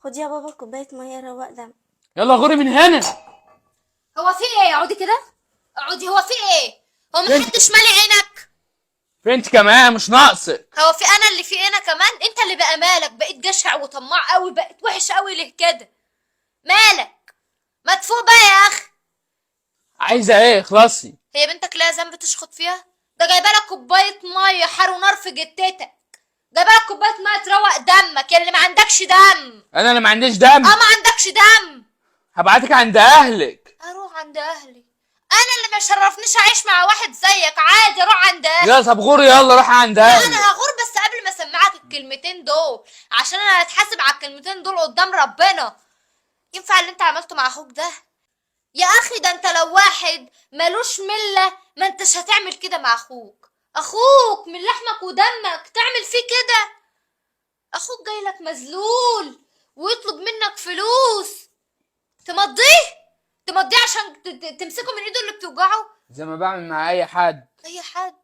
خد يا بابا كوباية مية روق دم. يلا غوري من هنا. هو في ايه؟ اقعدي كده، اقعدي. هو في ايه؟ هو محدش مالي عينك؟ انت كمان مش ناقصك. هو في انا اللي في انا كمان؟ انت اللي بقى مالك؟ بقيت جشع وطماع قوي، بقيت وحش قوي. ليه كده؟ مالك؟ ما تفوق بقى يا اخي. عايزه ايه؟ اخلصي. هي بنتك لها ذنب تشخط فيها؟ ده جايبه لك كوبايه ميه حار ونار في جتتك، جايبه لك كوبايه ميه تروق دمك يا اللي ما عندكش دم. انا اللي ما عنديش دم. ما عندكش دم. هبعتك عند اهلك. اروح عند اهلي؟ انا اللي ما شرفنيش اعيش مع واحد زيك. عادي اروح عند اهلي. يلا طب غوري، يلا روح عند لا اهلك. انا هغور، بس قبل ما اسمعك الكلمتين دول، عشان انا هتحاسب على الكلمتين دول قدام ربنا. ينفع اللي انت عملته مع اخوك ده؟ يا اخي ده انت لو واحد ملوش ملة ما انتش هتعمل كده مع اخوك. اخوك من لحمك ودمك تعمل فيه كده؟ اخوك جايلك مذلول ويطلب منك فلوس تمضيه عشان تمسكه من ايده اللي بتوجعه زي ما بعمل مع اي حد. اي حد.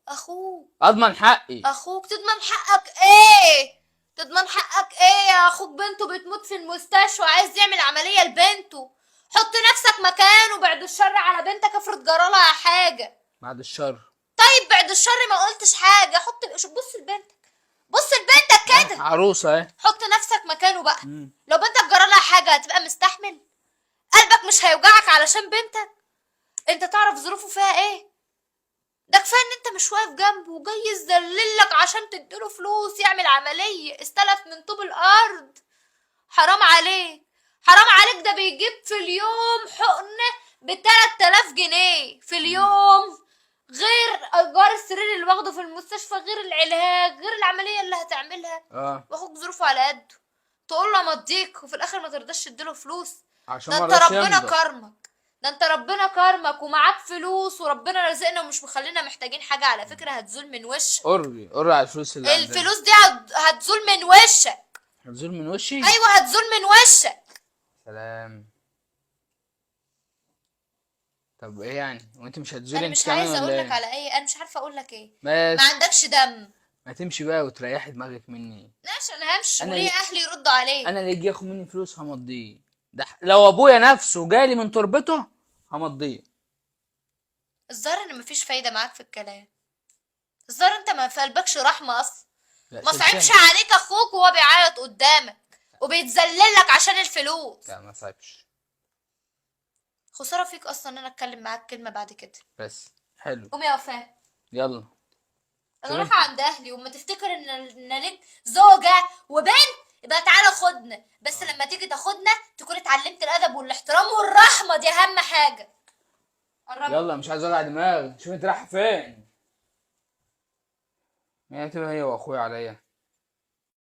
اخوك اضمن حقي. اخوك تضمن حقك ايه؟ تضمن حقك ايه يا اخوك؟ بنته بتموت في المستشفى وعايز يعمل عملية لبنته. حط نفسك مكانه. بعد الشر على بنتك، افرض جرالها حاجة. بعد الشر. طيب بعد الشر ما قلتش حاجة. بص لبنتك، بص لبنتك كده. عروسه اهي. حط نفسك مكانه بقى. لو بنتك جرالها حاجة هتبقى مستحمل؟ قلبك مش هيوجعك علشان بنتك؟ انت تعرف ظروفه فيها ايه؟ ده كفايه ان انت مش واقف جنبه وجاي يذللك عشان تديله فلوس يعمل عمليه. استلف من طوب الارض. حرام عليك، حرام عليك. ده بيجيب في اليوم حقنه ب3000 جنيه في اليوم، غير ايجار السرير اللي واخده في المستشفى، غير العلاج، غير العمليه اللي هتعملها. واخوك ظروفه على قده، تقول له امضيك وفي الاخر ما ترضاش تديله فلوس؟ عشان ده انت مرضاش ربنا يمضى. كرمك، ده انت ربنا كرمك ومعاك فلوس وربنا رزقنا ومش مخلينا محتاجين حاجة. على فكرة هتزول من وشك. قري على الفلوس اللي عندنا. الفلوس دي هتزول من وشك. هتزول من وشي؟ ايوه هتزول من وشك. سلام. طب ايه يعني؟ وانت مش هتزولي انا انت مش كمان عايزه ولا اقول لك ايه؟ على ايه، انا مش عارفه اقول لك ايه. بس ما عندكش دم. ما تمشي بقى وتريحي دماغك مني. ماشي انا همشي، أنا وليه اللي- اهلي يردوا عليك؟ انا اللي يجي ياخد مني فلوس همضيه. ده لو ابويا نفسه جالي من تربته همضيه. الظاهر ان مفيش فايده معاك في الكلام. الظاهر انت ما في قلبكش رحمه اصلا. لا ما صعبش سلسلة. عليك اخوك وهو بيعيط قدامك وبيتذللك عشان الفلوس؟ لا ما صعبش. خساره فيك اصلا ان انا اتكلم معاك كلمه بعد كده. بس حلو. قوم يا وفاء. يلا. انا رايحه عند اهلي، وما تفتكر ان ليك زوجه وبنت يبقى تعالى خدنا. بس لما تيجي تاخدنا تكون اتعلمت الادب والاحترام والرحمه، دي اهم حاجه. قرب. يلا مش عايز اوجع دماغي. شوف انت رايحه فين. هي تبقى هي واخويا عليا.